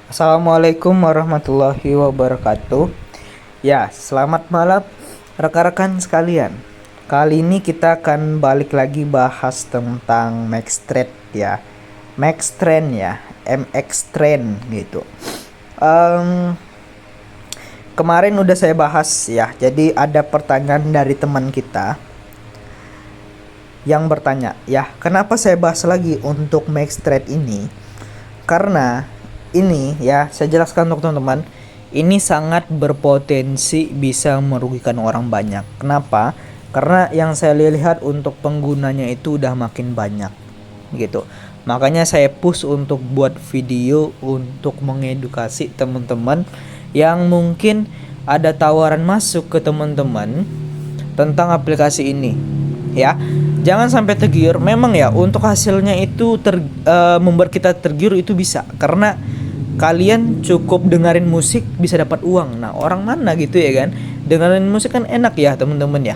Assalamualaikum warahmatullahi wabarakatuh. Ya, selamat malam rekan-rekan sekalian. Kali ini kita akan balik lagi bahas tentang Max Trade ya. Max Trend ya, MX Trend gitu. Em, Kemarin udah saya bahas ya. Jadi ada pertanyaan dari teman kita yang bertanya, ya, kenapa saya bahas lagi untuk Max Trade ini? Karena ini ya, saya jelaskan untuk teman-teman, ini sangat berpotensi bisa merugikan orang banyak. Kenapa? Karena yang saya lihat untuk penggunanya itu udah makin banyak gitu. Makanya saya push untuk buat video untuk mengedukasi teman-teman yang mungkin ada tawaran masuk ke teman-teman tentang aplikasi ini ya. Jangan sampai tergiur. Memang ya, untuk hasilnya itu membuat kita tergiur itu bisa karena kalian cukup dengerin musik bisa dapat uang. Nah, orang mana gitu ya kan, dengerin musik kan enak ya teman-teman ya,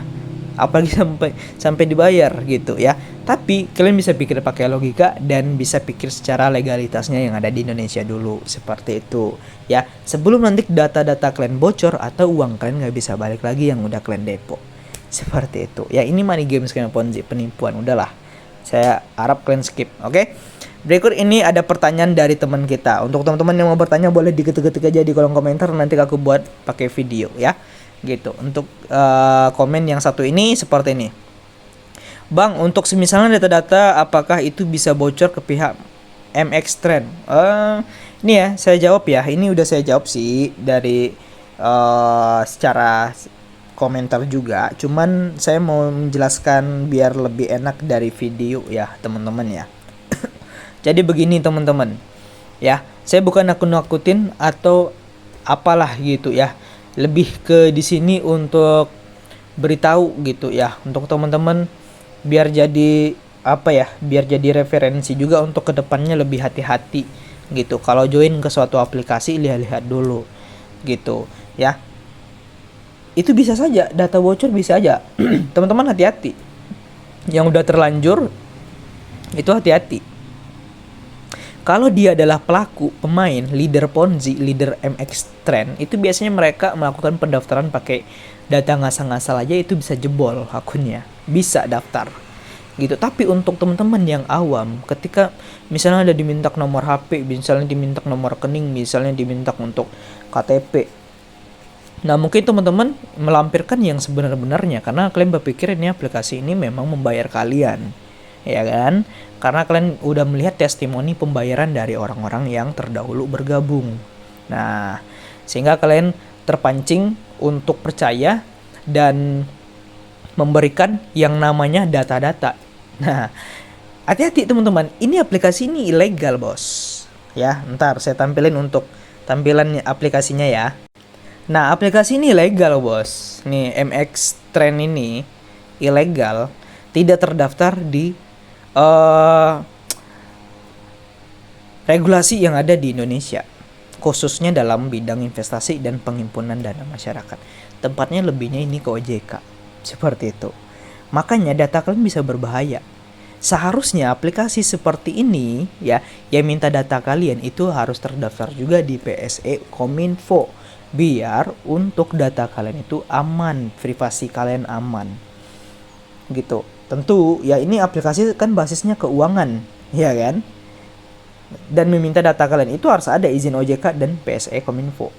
apalagi sampai sampai dibayar gitu ya. Tapi kalian bisa pikir pakai logika dan bisa pikir secara legalitasnya yang ada di Indonesia dulu, seperti itu ya, sebelum nanti data-data kalian bocor atau uang kalian nggak bisa balik lagi yang udah kalian depo. Seperti itu ya, ini money games kayak Ponzi, penipuan. Udahlah, saya harap kalian skip. Oke, berikut ini ada pertanyaan dari teman kita. Untuk teman-teman yang mau bertanya boleh diketik-ketik aja di kolom komentar, nanti aku buat pakai video ya gitu. Untuk komen yang satu ini seperti ini, Bang, untuk semisalnya data-data apakah itu bisa bocor ke pihak MX Trend? Ini ya saya jawab ya, ini udah saya jawab sih dari secara komentar juga, cuman saya mau menjelaskan biar lebih enak dari video ya teman-teman ya. Jadi begini teman-teman ya, saya bukan nakut-nakutin atau apalah gitu ya, lebih ke di sini untuk beritahu gitu ya, untuk teman-teman biar jadi apa ya, biar jadi referensi juga untuk kedepannya lebih hati-hati gitu. Kalau join ke suatu aplikasi lihat-lihat dulu gitu ya. Itu bisa saja data bocor, bisa aja. Teman-teman hati-hati, yang udah terlanjur itu hati-hati. Kalau dia adalah pelaku, pemain, leader Ponzi, leader MX Trend, itu biasanya mereka melakukan pendaftaran pakai data ngasal-ngasal aja, itu bisa jebol akunnya, bisa daftar gitu. Tapi untuk teman-teman yang awam, ketika misalnya ada diminta nomor HP, misalnya diminta nomor rekening, misalnya diminta untuk KTP, nah mungkin teman-teman melampirkan yang sebenar-benarnya karena kalian berpikir ini aplikasi ini memang membayar kalian, ya kan? Karena kalian udah melihat testimoni pembayaran dari orang-orang yang terdahulu bergabung. Nah, sehingga kalian terpancing untuk percaya dan memberikan yang namanya data-data. Nah, hati-hati teman-teman, ini aplikasi ini ilegal, bos. Ya, ntar saya tampilin untuk tampilan aplikasinya ya. Nah, aplikasi ini ilegal, bos. Nih, MX Trend ini ilegal, tidak terdaftar di regulasi yang ada di Indonesia, khususnya dalam bidang investasi dan penghimpunan dana masyarakat. Tempatnya lebihnya ini ke OJK, seperti itu. Makanya data kalian bisa berbahaya. Seharusnya aplikasi seperti ini ya, yang minta data kalian itu harus terdaftar juga di PSE Kominfo, biar untuk data kalian itu aman, privasi kalian aman gitu. Tentu ya, ini aplikasi kan basisnya keuangan ya kan, dan meminta data kalian itu harus ada izin OJK dan PSE Kominfo.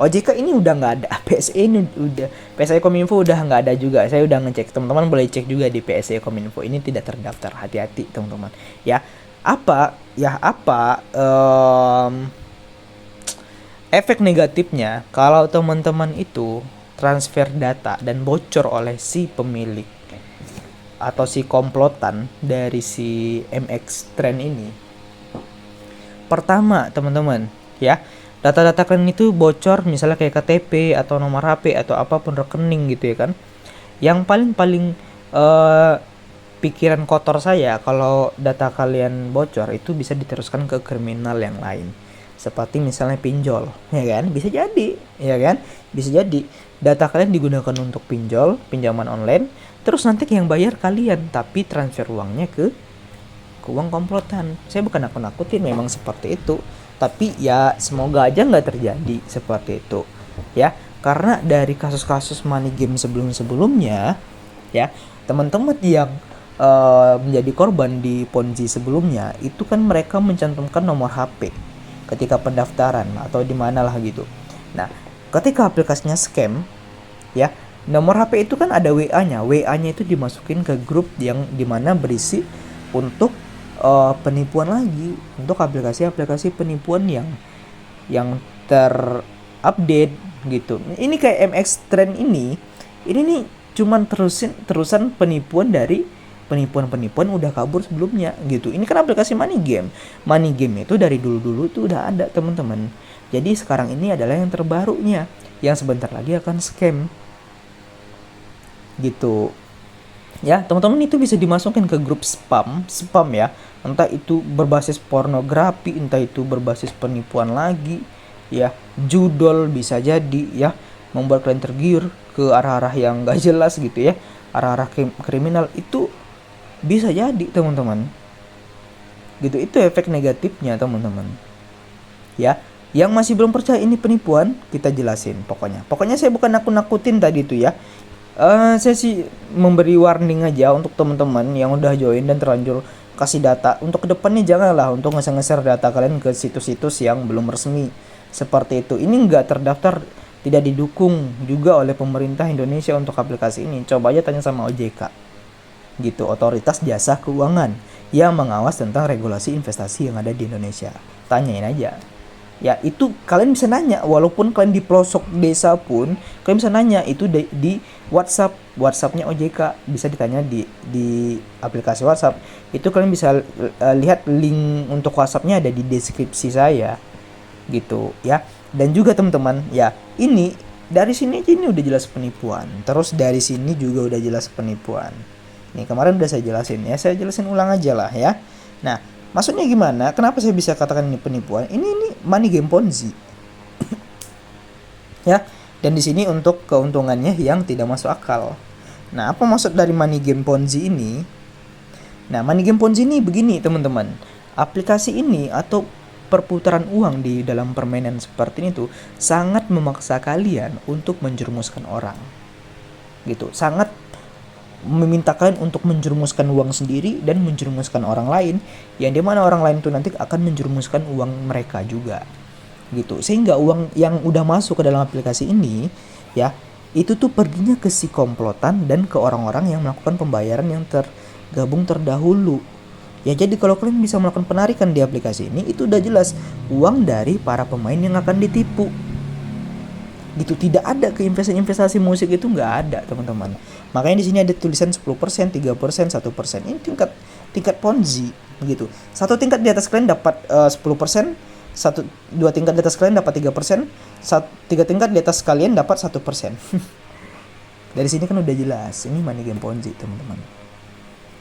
OJK ini udah nggak ada, PSE ini udah, PSE Kominfo udah nggak ada juga. Saya udah ngecek, teman-teman boleh cek juga di PSE Kominfo, ini tidak terdaftar. Hati-hati teman-teman ya. Apa efek negatifnya kalau teman-teman itu transfer data dan bocor oleh si pemilik atau si komplotan dari si MX Trend ini? Pertama teman-teman ya, data-data kalian itu bocor, misalnya kayak KTP atau nomor HP atau apapun, rekening gitu ya kan. Yang paling pikiran kotor saya, kalau data kalian bocor itu bisa diteruskan ke kriminal yang lain, seperti misalnya pinjol ya kan, bisa jadi ya kan, bisa jadi data kalian digunakan untuk pinjol, pinjaman online, terus nanti yang bayar kalian tapi transfer uangnya ke uang komplotan. Saya bukan nakut-nakutin, memang seperti itu. Tapi ya semoga aja nggak terjadi seperti itu ya, karena dari kasus-kasus money game sebelum-sebelumnya ya, teman-teman yang menjadi korban di Ponzi sebelumnya itu kan mereka mencantumkan nomor HP ketika pendaftaran atau di mana lah gitu. Nah, ketika aplikasinya scam ya, nomor HP itu kan ada WA-nya. WA-nya itu dimasukin ke grup yang dimana berisi untuk penipuan lagi, untuk aplikasi-aplikasi penipuan yang terupdate gitu. Ini kayak MX Trend ini nih cuman terusan penipuan dari penipuan udah kabur sebelumnya gitu. Ini kan aplikasi money game. Money game itu dari dulu-dulu tuh udah ada, teman-teman. Jadi sekarang ini adalah yang terbarunya, yang sebentar lagi akan scam. Gitu. Ya, teman-teman, itu bisa dimasukin ke grup spam ya. Entah itu berbasis pornografi, entah itu berbasis penipuan lagi, ya. Judol bisa jadi ya, membuat kalian tergiur ke arah-arah yang gak jelas gitu ya. Arah-arah kriminal itu bisa jadi, teman-teman. Gitu, itu efek negatifnya, teman-teman. Ya, yang masih belum percaya ini penipuan, kita jelasin pokoknya saya bukan nakut-nakutin tadi itu ya. Saya sih memberi warning aja untuk teman-teman yang udah join dan terlanjur kasih data. Untuk kedepannya janganlah untuk nge-share data kalian ke situs-situs yang belum resmi seperti itu. Ini nggak terdaftar, tidak didukung juga oleh pemerintah Indonesia untuk aplikasi ini. Coba aja tanya sama OJK gitu, Otoritas Jasa Keuangan, yang mengawas tentang regulasi investasi yang ada di Indonesia. Tanyain aja. Ya, itu kalian bisa nanya, walaupun kalian di pelosok desa pun kalian bisa nanya itu di WhatsApp-nya OJK, bisa ditanya di aplikasi WhatsApp. Itu kalian bisa lihat link untuk WhatsApp-nya ada di deskripsi saya gitu ya. Dan juga teman-teman ya, ini dari sini aja ini udah jelas penipuan. Terus dari sini juga udah jelas penipuan. Nih, kemarin udah saya jelasin ya, saya jelasin ulang aja lah ya. Nah, maksudnya gimana? Kenapa saya bisa katakan ini penipuan? Ini money game Ponzi. Ya, dan di sini untuk keuntungannya yang tidak masuk akal. Nah, apa maksud dari money game Ponzi ini? Nah, money game Ponzi ini begini, teman-teman. Aplikasi ini atau perputaran uang di dalam permainan seperti ini tuh sangat memaksa kalian untuk menjerumuskan orang. Gitu, sangat meminta kalian untuk menjerumuskan uang sendiri dan menjerumuskan orang lain, yang dimana orang lain itu nanti akan menjerumuskan uang mereka juga gitu, sehingga uang yang udah masuk ke dalam aplikasi ini ya, itu tuh perginya ke si komplotan dan ke orang-orang yang melakukan pembayaran yang tergabung terdahulu ya. Jadi kalau kalian bisa melakukan penarikan di aplikasi ini, itu udah jelas uang dari para pemain yang akan ditipu gitu. Tidak ada ke investasi musik, itu nggak ada, teman-teman. Makanya di sini ada tulisan 10%, 3%, 1%. Ini tingkat Ponzi gitu. Satu tingkat di atas kalian dapat 10%, dua tingkat di atas kalian dapat 3%, tiga tingkat di atas kalian dapat 1%. Dari sini kan udah jelas ini money game Ponzi, teman-teman.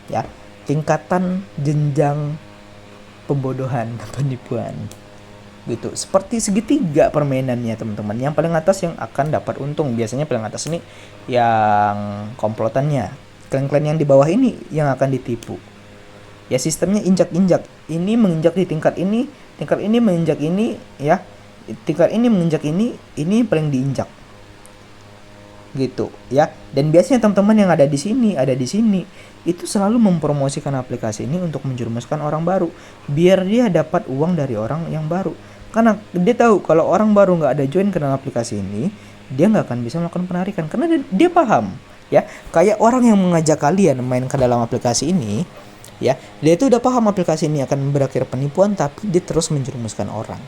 Ya, tingkatan jenjang pembodohan, penipuan. Gitu, seperti segitiga permainannya, teman-teman. Yang paling atas yang akan dapat untung, biasanya paling atas ini yang komplotannya. Klan-klan yang di bawah ini yang akan ditipu. Ya, sistemnya injak-injak. Ini menginjak di tingkat ini menginjak ini ya. Tingkat ini menginjak ini paling diinjak. Gitu ya. Dan biasanya teman-teman yang ada di sini itu selalu mempromosikan aplikasi ini untuk menjerumuskan orang baru biar dia dapat uang dari orang yang baru. Karena dia tahu kalau orang baru nggak ada join ke dalam aplikasi ini, dia nggak akan bisa melakukan penarikan karena dia paham ya. Kayak orang yang mengajak kalian main ke dalam aplikasi ini ya, dia itu udah paham aplikasi ini akan berakhir penipuan, tapi dia terus menjerumuskan orang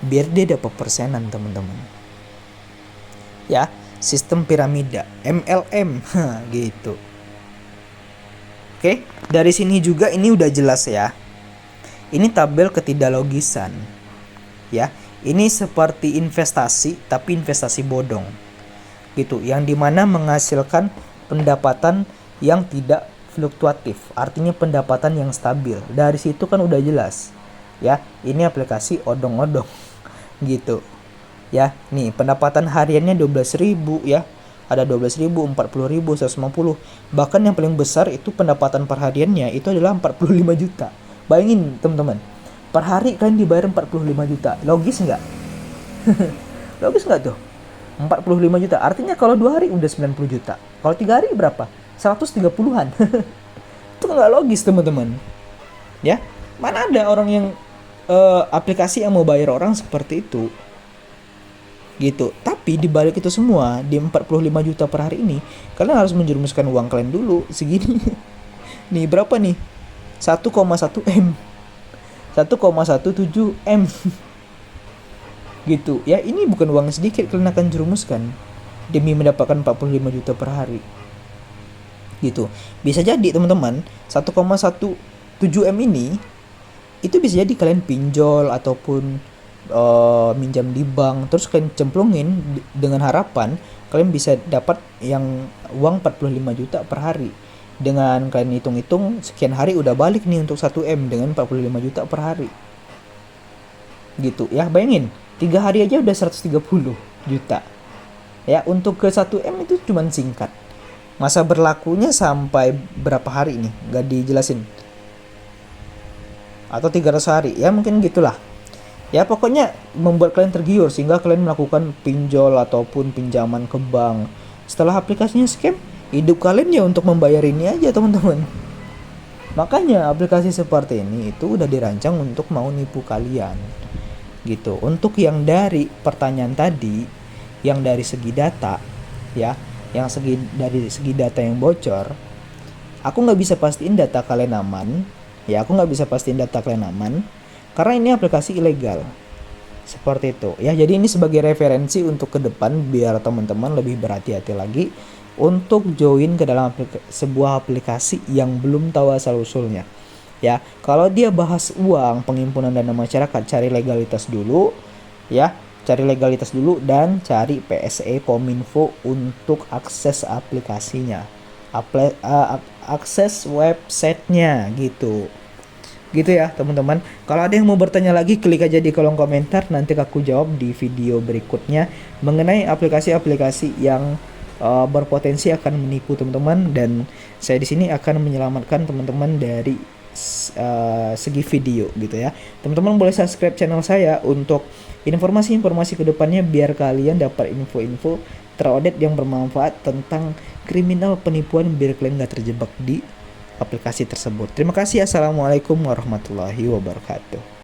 biar dia dapat persenan, teman-teman. Ya, sistem piramida MLM gitu. Oke, dari sini juga ini udah jelas ya. Ini tabel ketidaklogisan. Ya, ini seperti investasi tapi investasi bodong. Gitu, yang dimana menghasilkan pendapatan yang tidak fluktuatif, artinya pendapatan yang stabil. Dari situ kan udah jelas. Ya, ini aplikasi odong-odong. Gitu. Ya, nih pendapatan hariannya 12.000 ya. Ada 12.000, 40.000, 150. Bahkan yang paling besar itu pendapatan per hariannya itu adalah 45 juta. Bayangin, teman-teman. Per hari kalian dibayar 45 juta. Logis nggak? Logis nggak tuh? 45 juta. Artinya kalau 2 hari udah 90 juta. Kalau 3 hari berapa? 130-an. Itu nggak logis teman-teman. Ya, mana ada orang yang aplikasi yang mau bayar orang seperti itu gitu. Tapi dibalik itu semua, di 45 juta per hari ini, kalian harus menjerumuskan uang kalian dulu segini. Nih berapa nih? 1,1 M. 1,17 M. Gitu. Ya, ini bukan uang sedikit kalian akan jerumuskan demi mendapatkan 45 juta per hari. Gitu. Bisa jadi teman-teman, 1,17 M ini itu bisa jadi kalian pinjol ataupun minjam di bank, terus kalian cemplungin dengan harapan kalian bisa dapat yang uang 45 juta per hari. Dengan kalian hitung-hitung sekian hari udah balik nih untuk 1 M dengan 45 juta per hari. Gitu ya, bayangin 3 hari aja udah 130 juta. Ya, untuk ke 1 M itu cuman singkat. Masa berlakunya sampai berapa hari nih? Gak dijelasin. Atau 300 hari, ya mungkin gitulah. Ya pokoknya membuat kalian tergiur sehingga kalian melakukan pinjol ataupun pinjaman ke bank. Setelah aplikasinya scam, hidup kalian ya untuk membayar ini aja teman-teman. Makanya aplikasi seperti ini itu udah dirancang untuk mau nipu kalian. Gitu. Untuk yang dari pertanyaan tadi, yang dari segi data, ya, dari segi data yang bocor, aku nggak bisa pastiin data kalian aman. Ya, aku nggak bisa pastiin data kalian aman karena ini aplikasi ilegal. Seperti itu. Ya, jadi ini sebagai referensi untuk ke depan biar teman-teman lebih berhati-hati lagi untuk join ke dalam sebuah aplikasi yang belum tahu asal usulnya. Ya, kalau dia bahas uang, penghimpunan dana masyarakat, cari legalitas dulu, ya, cari legalitas dulu dan cari PSE Kominfo untuk akses aplikasinya, akses websitenya gitu. Gitu ya teman-teman. Kalau ada yang mau bertanya lagi, klik aja di kolom komentar, nanti aku jawab di video berikutnya mengenai aplikasi-aplikasi yang berpotensi akan menipu teman-teman, dan saya di sini akan menyelamatkan teman-teman dari segi video gitu ya. Teman-teman boleh subscribe channel saya untuk informasi-informasi kedepannya biar kalian dapat info-info terupdate yang bermanfaat tentang kriminal penipuan biar kalian gak terjebak di aplikasi tersebut. Terima kasih. Assalamualaikum warahmatullahi wabarakatuh.